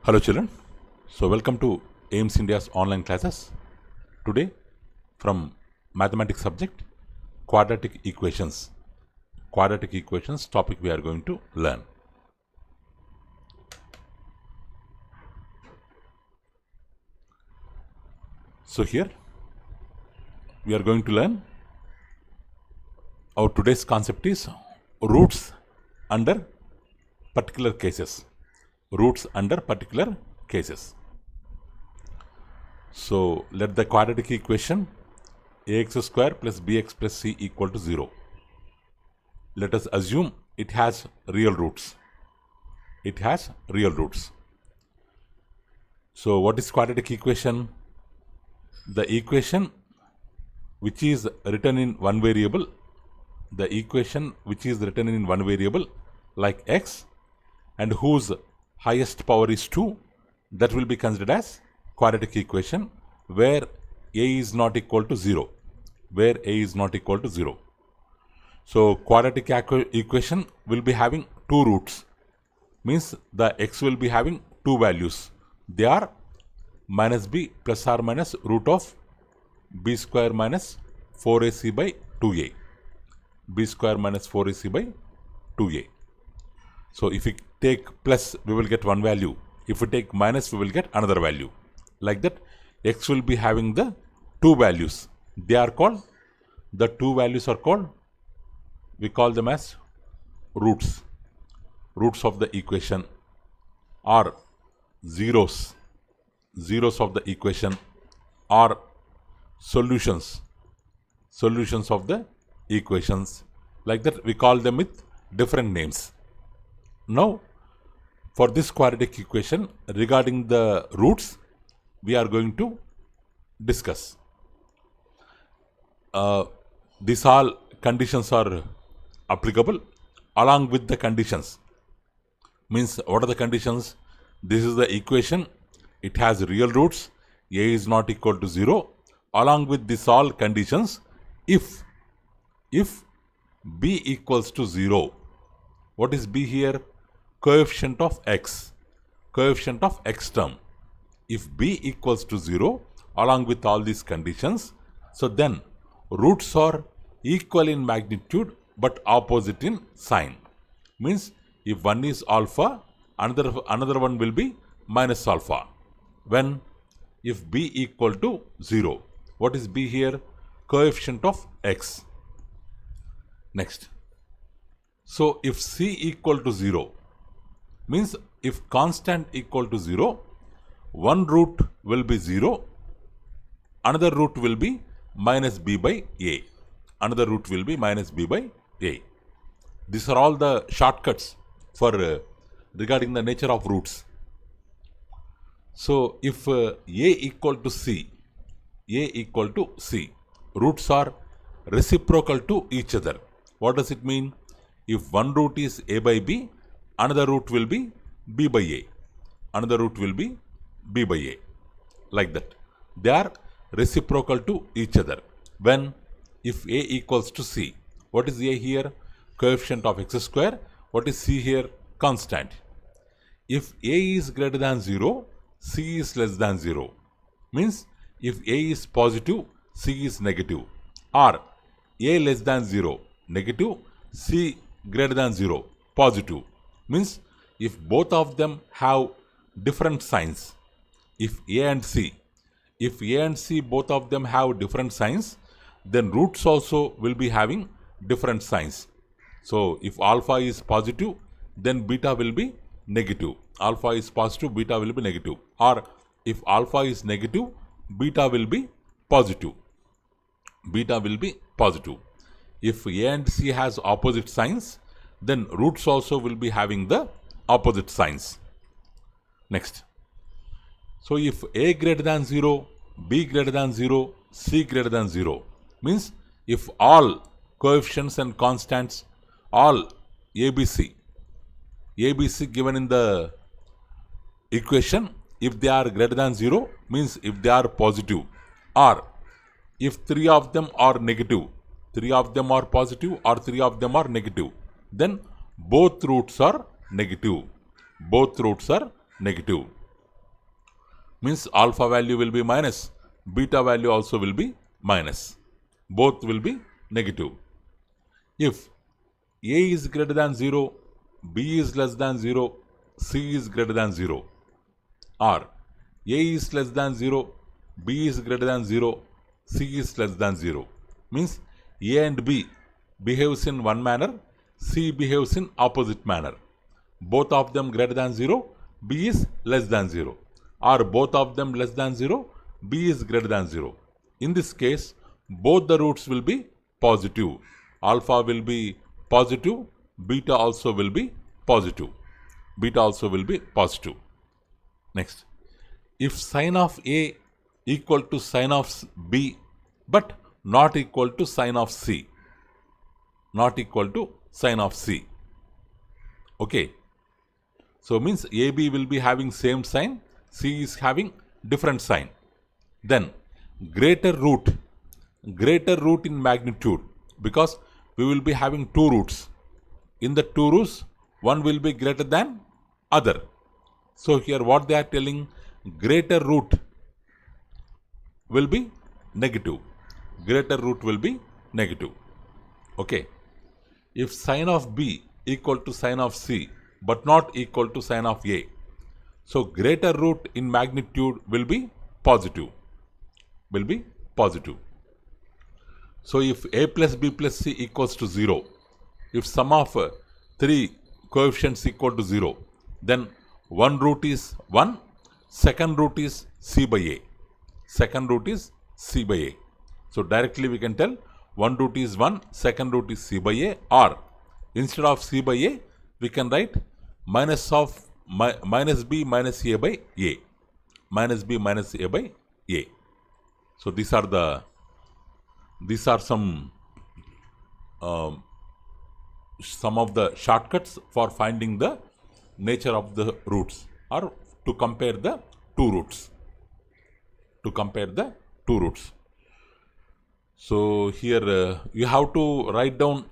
Hello children, so welcome to AIMS India's online classes. Today from mathematics subject quadratic equations topic we are going to learn. So here we are going to learn our today's concept is roots under particular cases. So let the quadratic equation ax square plus bx plus c equal to 0. Let us assume it has real roots. So what is quadratic equation? The equation which is written in one variable, like x, and whose highest power is 2, that will be considered as quadratic equation where a is not equal to 0. So quadratic equation will be having two roots, means the x will be having two values. They are minus b plus or minus root of b square minus 4ac by 2a. So if we take plus, we will get one value. If we take minus, we will get another value. Like that, x will be having the two values. We call them as roots of the equation, or zeros of the equation, or solutions of the equations. Like that, we call them with different names. Now, for this quadratic equation, regarding the roots, we are going to discuss. These all conditions are applicable along with the conditions. Means, what are the conditions? This is the equation. It has real roots. A is not equal to 0. Along with these all conditions, if b equals to 0, what is b here? Coefficient of x term. If b equals to 0 along with all these conditions, so then roots are equal in magnitude but opposite in sign. Means if one is alpha, another one will be minus alpha. When if b equal to 0, what is b here? Coefficient of x. Next, so if c equal to 0, means if constant equal to 0, one root will be 0, another root will be minus b by a. These are all the shortcuts for regarding the nature of roots. So if a equal to c, roots are reciprocal to each other. What does it mean? If one root is a by b, another root will be b by a. Like that. They are reciprocal to each other. When if a equals to c, what is a here? Coefficient of x square. What is c here? Constant. If a is greater than 0, c is less than 0. Means if a is positive, c is negative. Or a less than 0, negative, c greater than 0, positive. Means if both of them have different signs, if a and c both of them have different signs, then roots also will be having different signs. So if alpha is positive, then beta will be negative. Alpha is positive, beta will be negative. Or if alpha is negative, beta will be positive. If a and c has opposite signs, then roots also will be having the opposite signs. Next, so if a greater than 0, b greater than 0, c greater than 0, means if all coefficients and constants, all ABC given in the equation, if they are greater than 0, means if they are positive, or if three of them are negative, three of them are positive or three of them are negative, then both roots are negative. means alpha value will be minus, beta value also will be minus. Both will be negative. If A is greater than 0, B is less than 0, C is greater than 0, or A is less than 0, B is greater than 0, C is less than 0, means A and B behaves in one manner, C behaves in opposite manner. Both of them greater than 0, B is less than 0, or both of them less than 0, B is greater than 0. In this case, both the roots will be positive. Alpha will be positive, beta also will be positive. Beta also will be positive. Next, if sine of A equal to sine of B but not equal to sine of C, not equal to sine of C. Okay. So means AB will be having same sign, C is having different sign. Then greater root in magnitude, because we will be having two roots. In the two roots, one will be greater than other. So here what they are telling, greater root will be negative. Greater root will be negative. Okay. If sine of B equal to sine of C but not equal to sine of A, so greater root in magnitude will be positive. Will be positive. So if A plus B plus C equals to 0, if sum of three coefficients equal to 0, then one root is 1, second root is C by A. Second root is C by A. So directly we can tell one root is 1, second root is C by A, or instead of C by A, we can write minus B minus A by A. Minus B minus A by A. So these are some of the shortcuts for finding the nature of the roots, or to compare the two roots. So here you have to write down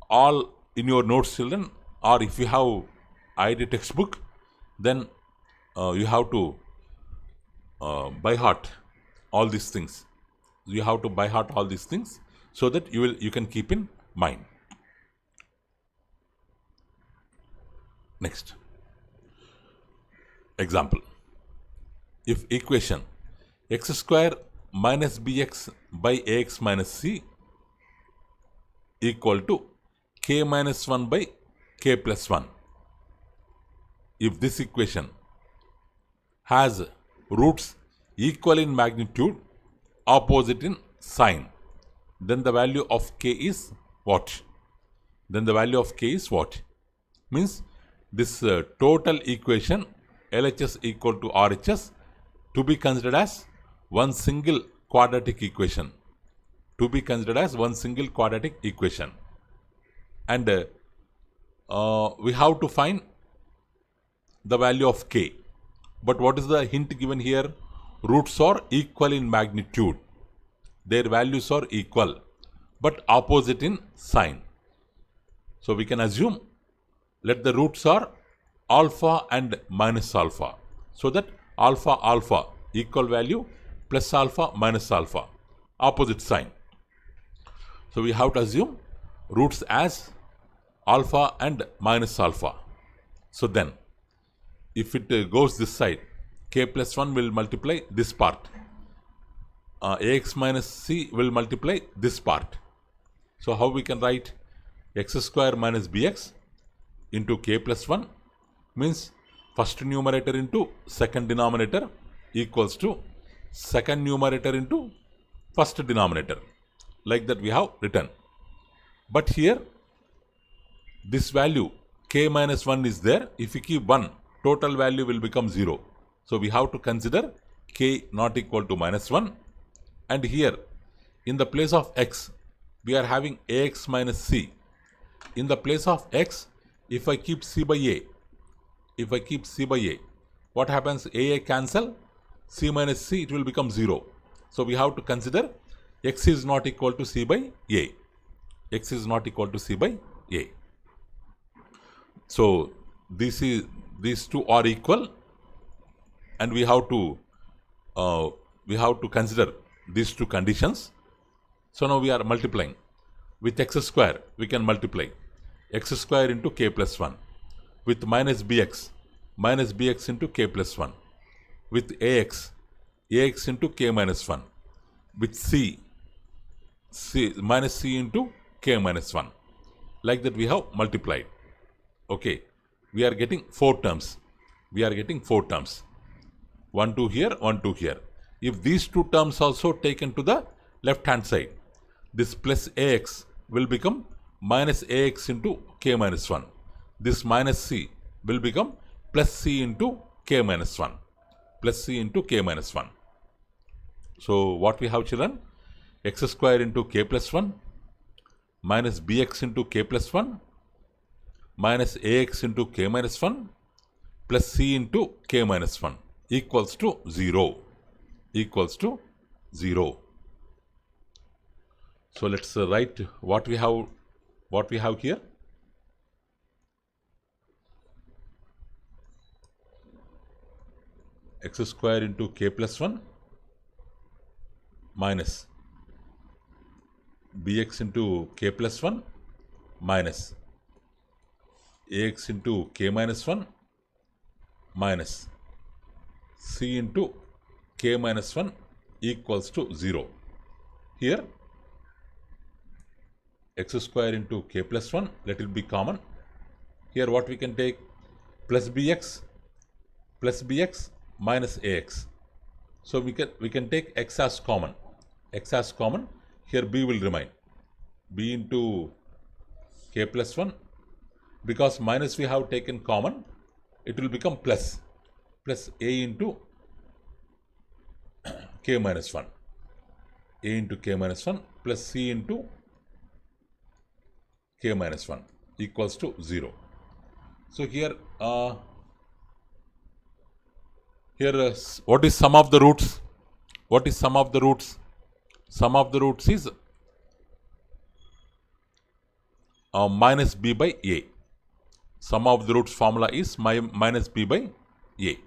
all in your notes, children, or if you have IIT textbook, then you have to by heart all these things. You have to by heart all these things so that you can keep in mind. Next example. If equation x square minus bx by ax minus c equal to k minus 1 by k plus 1. If this equation has roots equal in magnitude, opposite in sign, then the value of k is what? Means this total equation LHS equal to RHS to be considered as one single quadratic equation. And we have to find the value of k. But what is the hint given here? Roots are equal in magnitude. Their values are equal but opposite in sign. So we can assume, let the roots are alpha and minus alpha, so that alpha equal value plus alpha minus alpha, opposite sign. So we have to assume roots as alpha and minus alpha. So then if it goes this side, k plus 1 will multiply this part, ax minus c will multiply this part. So how we can write x square minus bx into k plus 1 means first numerator into second denominator equals to second numerator into first denominator. Like that we have written. But here this value k minus 1 is there. If we keep 1, total value will become 0. So we have to consider k not equal to minus 1. And here in the place of x, we are having ax minus c. In the place of x, if I keep c by a, what happens? A cancel, c minus c, it will become 0. So we have to consider x is not equal to c by a. So these two are equal, and we have to we have to consider these two conditions. So now we are multiplying. With x square, we can multiply x square into k plus 1. With minus bx into k plus 1. With ax into k minus 1. With c minus c into k minus 1. Like that we have multiplied. Okay, we are getting 4 terms. 1, 2 here, 1, 2 here. If these two terms also taken to the left hand side, this plus ax will become minus ax into k minus 1. This minus c will become plus c into k minus 1. So what we have, children? X square into k plus 1 minus bx into k plus 1 minus ax into k minus 1 plus c into k minus 1 equals to 0. So let's write what we have here. X square into k plus 1 minus bx into k plus 1 minus ax into k minus 1 minus c into k minus 1 equals to 0. Here x square into k plus 1, let it be common. Here what we can take? Plus bx minus ax. So we can take x as common. Here b will remain. B into k plus 1. Because minus we have taken common, it will become plus a into k minus 1. Plus c into k minus 1 equals to 0. So here, what is sum of the roots? Sum of the roots is minus b by a. Sum of the roots formula is minus b by a.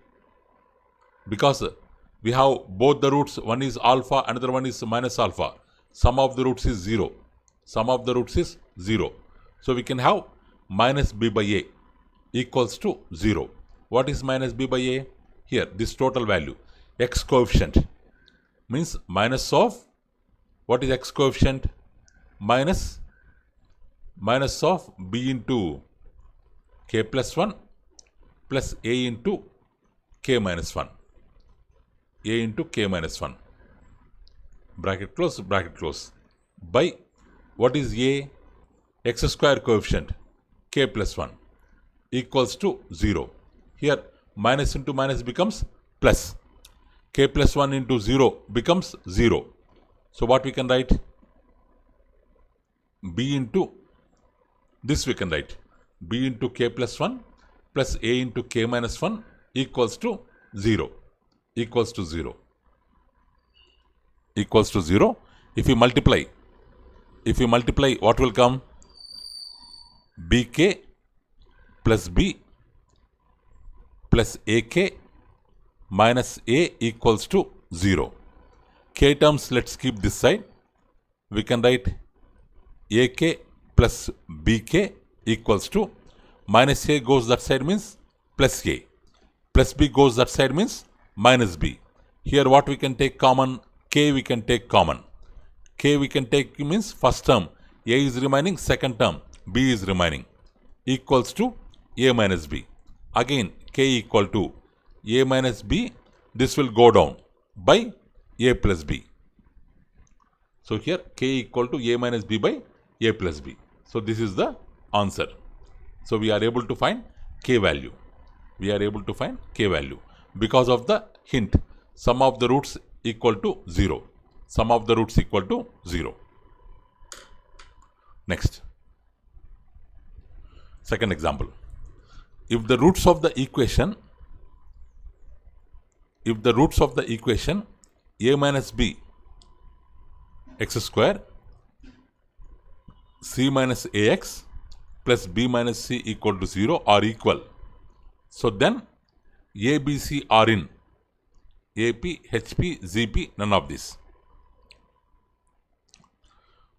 Because we have both the roots, one is alpha, another one is minus alpha. Sum of the roots is 0. So we can have minus b by a equals to 0. What is minus b by a? Here, this total value, x coefficient, means minus of, what is x coefficient? Minus of b into k plus 1 plus a into k minus 1. Bracket close, by, what is a? X square coefficient, k plus 1 equals to 0. Here minus into minus becomes plus. K plus 1 into 0 becomes 0. So what we can write? B into, this we can write, b into k plus 1 plus a into k minus 1 equals to 0. If you multiply, what will come? bk plus b plus ak minus a equals to 0. K terms, let's keep this side. We can write ak plus bk equals to, minus a goes that side means plus a, plus b goes that side means minus b. Here what we can take common? K we can take common. K we can take means first term, a is remaining, second term, b is remaining, equals to a minus b. Again k equal to a minus b, this will go down by a plus b. So here k equal to a minus b by a plus b. So this is the answer. So we are able to find k value. Because of the hint, sum of the roots equal to 0. Next, second example. If the roots of the equation a minus b x square c minus ax plus b minus c equal to 0 are equal, so then a, b, c are in AP, HP, ZP, none of this.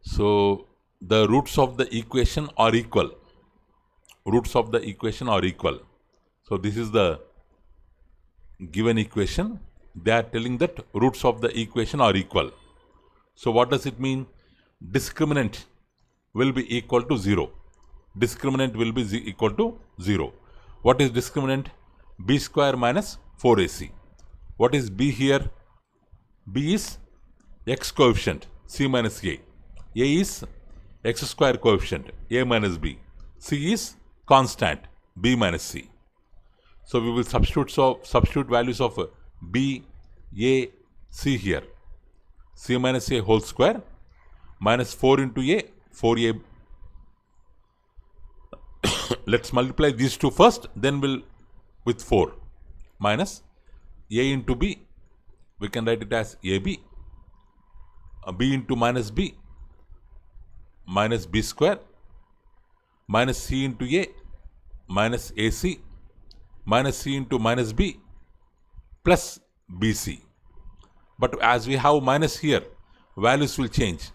So the roots of the equation are equal. Roots of the equation are equal. So this is the given equation. They are telling that roots of the equation are equal. So what does it mean? Discriminant will be equal to 0. Discriminant will be equal to 0. What is discriminant? B square minus 4AC. What is B here? B is x coefficient, C minus A. A is x square coefficient, A minus B. C is constant, B minus C. So we will substitute values of B, A, C here. C minus A whole square minus 4 into A, 4A. Let's multiply these two first, then we'll with 4 minus A into B. We can write it as AB. B into minus B minus B square minus C into A minus AC minus C into minus B plus BC. But as we have minus here, values will change.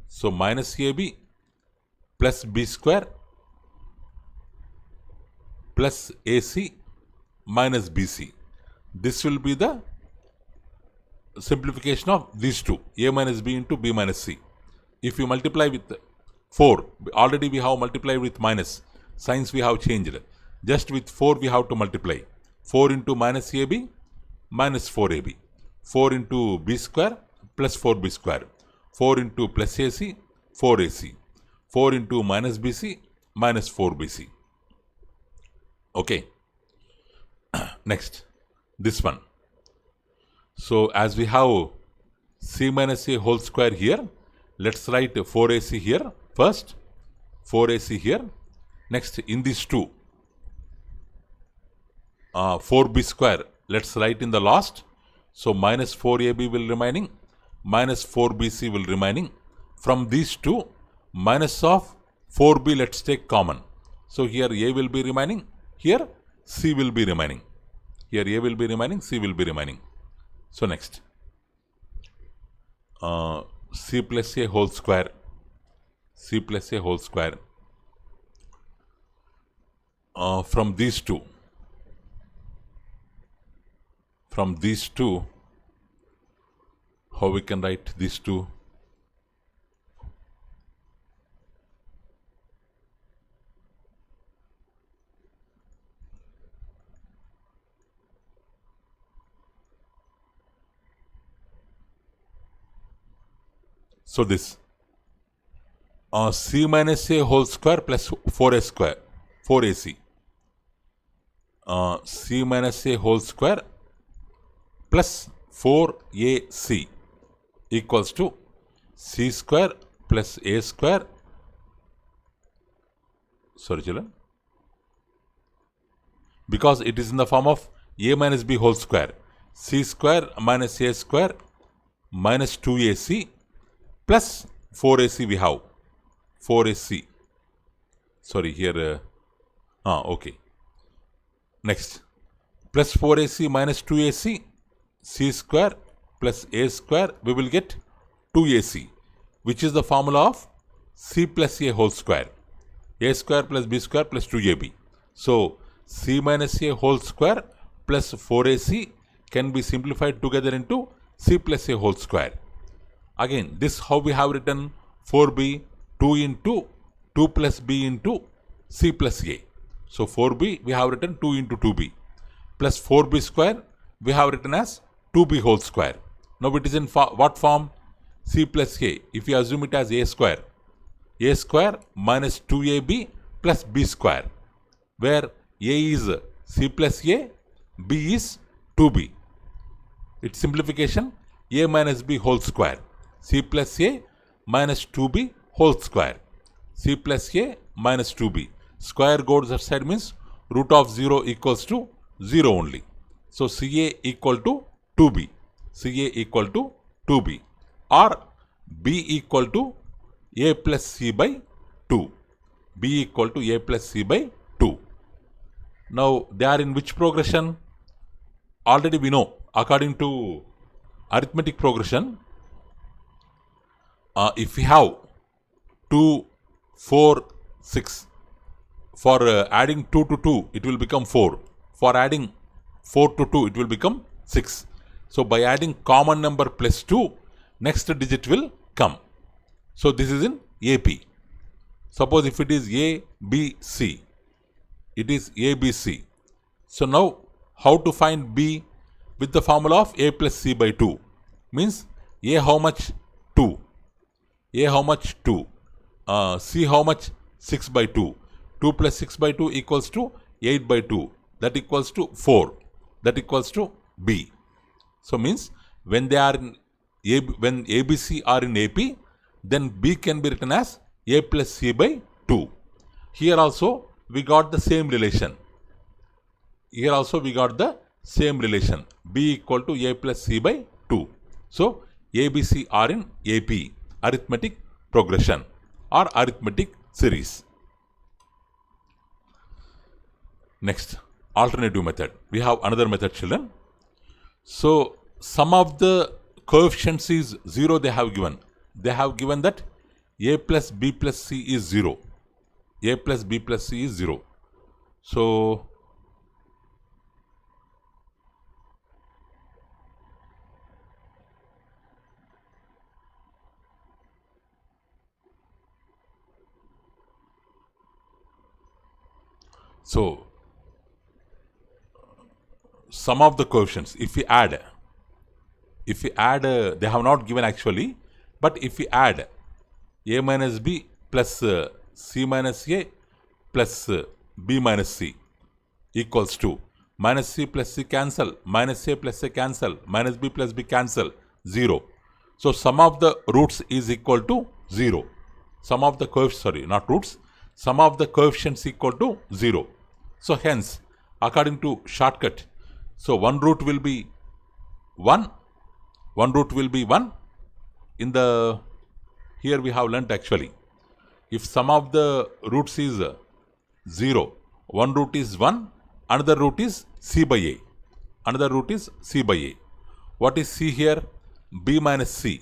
So minus AB plus B square plus AC minus BC. This will be the simplification of these two, A minus B into B minus C. If you multiply with 4, already we have multiplied with minus, signs we have changed. Just with 4 we have to multiply. 4 into minus AB minus 4AB. 4 into B square plus 4B square. 4 into plus AC, 4AC. 4 into minus BC minus 4BC. Okay. Next, this one. So as we have C minus A whole square here, let's write 4AC here first, 4AC here. Next, in these two, 4B square, let's write in the last. So minus 4AB will remaining, minus 4BC will remaining. From these two, minus of 4B let's take common. So here A will be remaining, here C will be remaining. Here A will be remaining, C will be remaining. So next, C plus A whole square, C plus A whole square. From these two, how we can write these two? So this C minus A whole square plus 4A square, 4AC. C minus A whole square plus 4AC equals to C square plus A square. Sorry children. Because it is in the form of A minus B whole square. C square minus A square minus 2AC plus 4AC we have. 4AC. Sorry, here. Okay. Next. Plus 4AC minus 2AC. C square plus A square. We will get 2AC. Which is the formula of C plus A whole square. A square plus B square plus 2AB. So, C minus A whole square plus 4AC can be simplified together into C plus A whole square. Again, this how we have written 4B, 2 into 2 plus B into C plus A. So 4B we have written 2 into 2B plus 4B square we have written as 2B whole square. Now it is in what form? C plus A. If we assume it as A square minus 2AB plus B square, where A is C plus A, B is 2B. Its simplification A minus B whole square. C plus A minus 2B whole square. C plus A minus 2B. Square goes outside means root of 0 equals to 0 only. So CA equal to 2B. CA equal to 2B. Or B equal to A plus C by 2. B equal to A plus C by 2. Now they are in which progression? Already we know according to arithmetic progression, if we have 2, 4, 6, for adding 2 to 2, it will become 4. For adding 4 to 2, it will become 6. So by adding common number plus 2, next digit will come. So this is in AP. Suppose if it is A, B, C, it is A, B, C. So now how to find B? With the formula of A plus C by 2. Means A how much? 2. A how much? 2. C how much? 6 by 2. 2 plus 6 by 2 equals to 8 by 2. That equals to 4. That equals to B. So means when they are in when ABC are in AP, then B can be written as A plus C by 2. Here also we got the same relation. Here also we got the same relation. B equal to A plus C by 2. So ABC are in AP, arithmetic progression or arithmetic series. Next, alternative method. We have another method, children. So sum of the coefficients is 0 they have given. They have given that A plus B plus C is 0. A plus B plus C is 0. So sum of the coefficients, if we add, they have not given actually, but if we add A minus B plus C minus A plus B minus C equals to minus C plus C cancel, minus A plus A cancel, minus B plus B cancel, 0. So sum of the roots is equal to 0. Sum of the coefficients, sorry, not roots, sum of the coefficients equal to 0. So hence, according to shortcut, so one root will be 1. One root will be 1. In the, here we have learnt actually, if sum of the roots is 0, one root is 1, another root is C by A. Another root is C by A. What is C here? B minus C.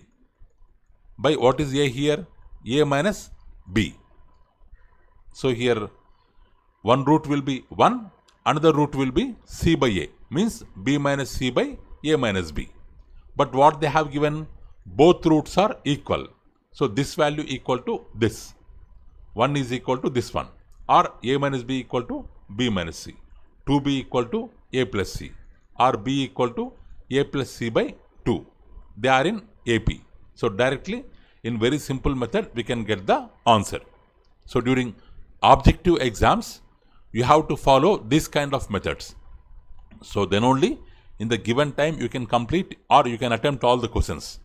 By what is A here? A minus B. So here one root will be 1, another root will be C by A. Means B minus C by A minus B. But what they have given, both roots are equal. So this value equal to this. 1 is equal to this one. Or A minus B equal to B minus C. 2B equal to A plus C. Or B equal to A plus C by 2. They are in AP. So directly in very simple method we can get the answer. So during objective exams you have to follow this kind of methods. So then only in the given time you can complete or you can attempt all the questions.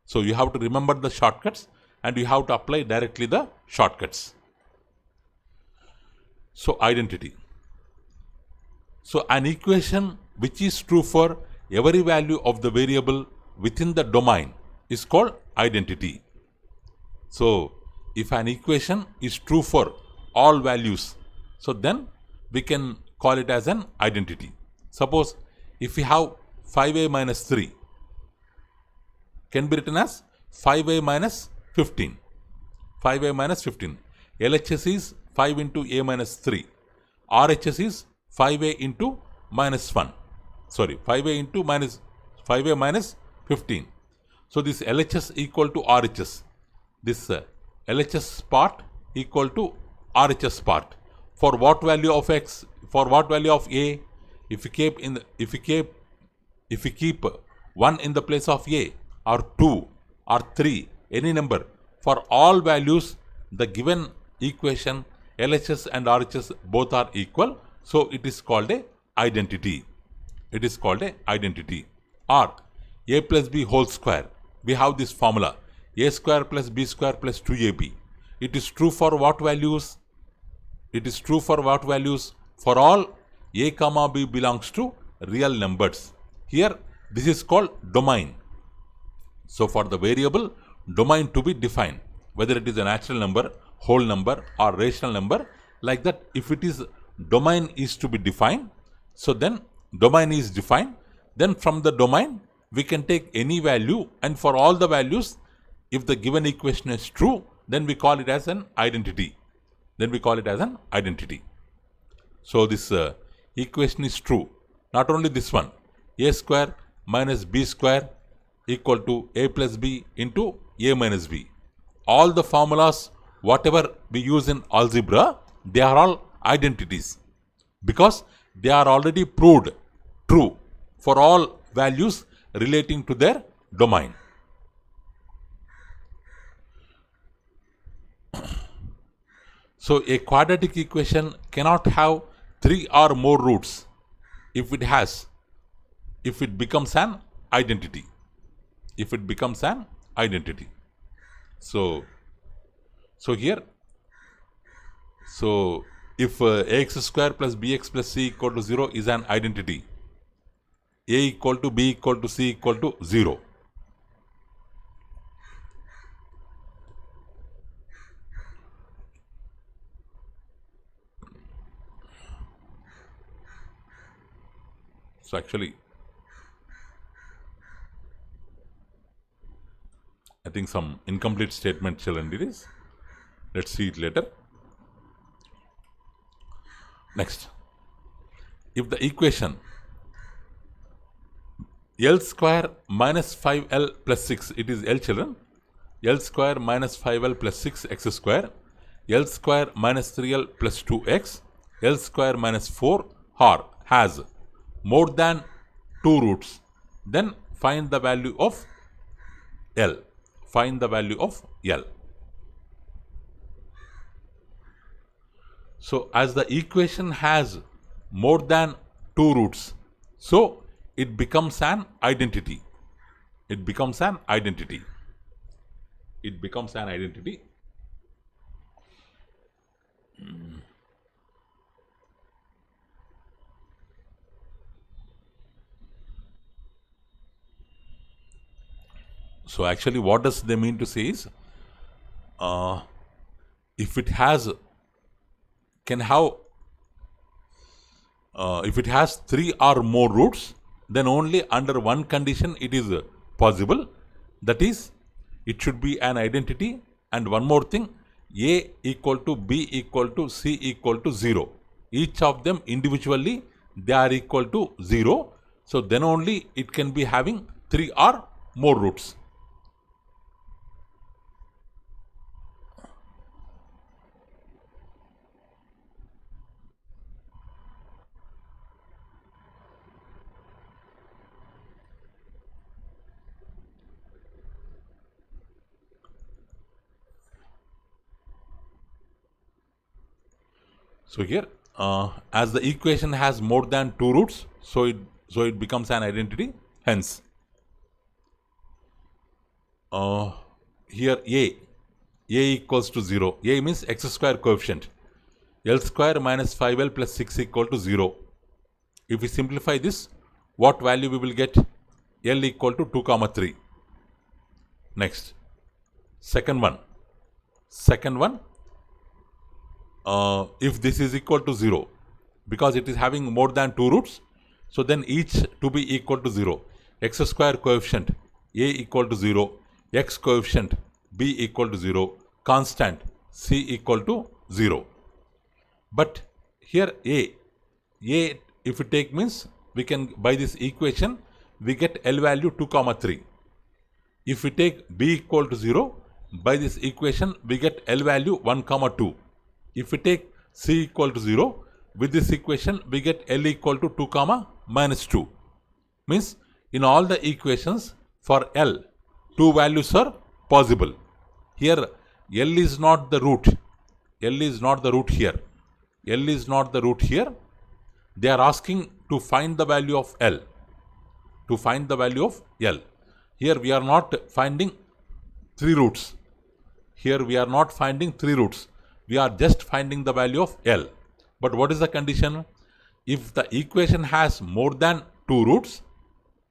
So you have to remember the shortcuts and you have to apply directly the shortcuts. So identity. So an equation which is true for every value of the variable within the domain is called identity. So if an equation is true for all values, so then we can call it as an identity. Suppose if we have 5a minus 3 can be written as 5a minus 15. 5a minus 15. LHS is 5 into a minus 3. RHS is 5a into minus 1. Sorry, 5a into minus 5a minus 15. So this LHS equal to RHS. This LHS part equal to RHS part. For what value of x? For what value of a? If we keep 1 in the place of a, or 2 or 3, any number, for all values the given equation LHS and RHS both are equal, so it is called a identity. It is called a identity. Or a plus b whole square. We have this formula, a square plus b square plus 2ab. It is true for what values? It is true for what values? For all a comma b belongs to real numbers. Here this is called domain. So for the variable domain to be defined, whether it is a natural number, whole number or rational number, like that, if it is domain is to be defined, so then domain is defined, Then from the domain, we can take any value, and for all the values, if the given equation is true, then we call it as an identity. So this equation is true. Not only this one, a square minus b square equal to a plus b into a minus b. All the formulas, whatever we use in algebra, they are all identities because they are already proved true for all values relating to their domain. So a quadratic equation cannot have 3 or more roots if it becomes an identity. So here, if ax square plus bx plus c equal to 0 is an identity, a equal to b equal to c equal to 0. So actually, I think some incomplete statement shall end this. Let's see it later. Next, if the equation L square minus 5L plus 6, it is L children, L square minus 5L plus 6x square, L square minus 3L plus 2x, L square minus 4 or has more than 2 roots, then find the value of L. So as the equation has more than 2 roots, so it becomes an identity. So actually what does they mean to say is, if it has 3 or more roots, then only under one condition it is possible. That is, it should be an identity, and one more thing, a equal to b equal to c equal to 0. Each of them individually they are equal to 0. So then only it can be having 3 or more roots. So here, as the equation has more than 2 roots, so it becomes an identity. Hence, here a equals to 0. A means x square coefficient. L square minus 5L plus 6 equal to 0. If we simplify this, what value we will get? L equal to 2 comma 3. Next, second one. If this is equal to 0, because it is having more than 2 roots, so then each to be equal to 0. X square coefficient a equal to 0, x coefficient b equal to 0, constant c equal to 0. But here a if we take means, we can, by this equation we get L value 2 comma 3. If we take b equal to 0, by this equation we get L value 1 comma 2. If we take c equal to 0, with this equation we get L equal to 2 comma minus 2. Means in all the equations for L, 2 values are possible. Here L is not the root. Here. They are asking to find the value of L. Here we are not finding 3 roots. We are just finding the value of L. But what is the condition? If the equation has more than 2 roots,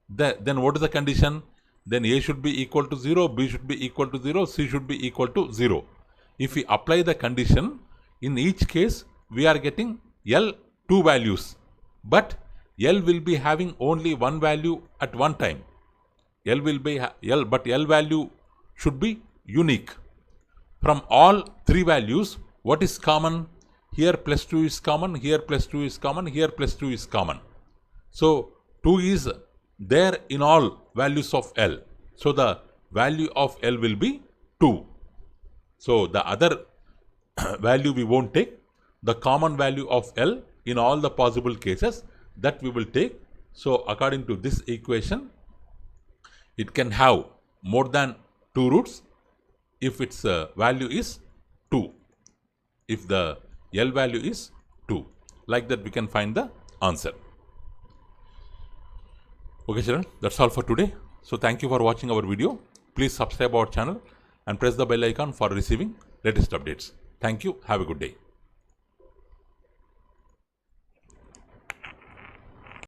then what is the condition? Then a should be equal to 0, b should be equal to 0, c should be equal to 0. If we apply the condition, in each case we are getting L 2 values, but L will be having only one value at one time. L will be L, but L value should be unique. From all three values, what is common? Here plus 2 is common, here plus 2 is common, here plus 2 is common. So 2 is there in all values of L. So the value of L will be 2. So the other value we won't take. The common value of L in all the possible cases, that we will take. So according to this equation, it can have more than 2 roots if its value is 2. If the L value is 2. Like that we can find the answer. Okay children, that's all for today. So thank you for watching our video. Please subscribe our channel and press the bell icon for receiving latest updates. Thank you. Have a good day.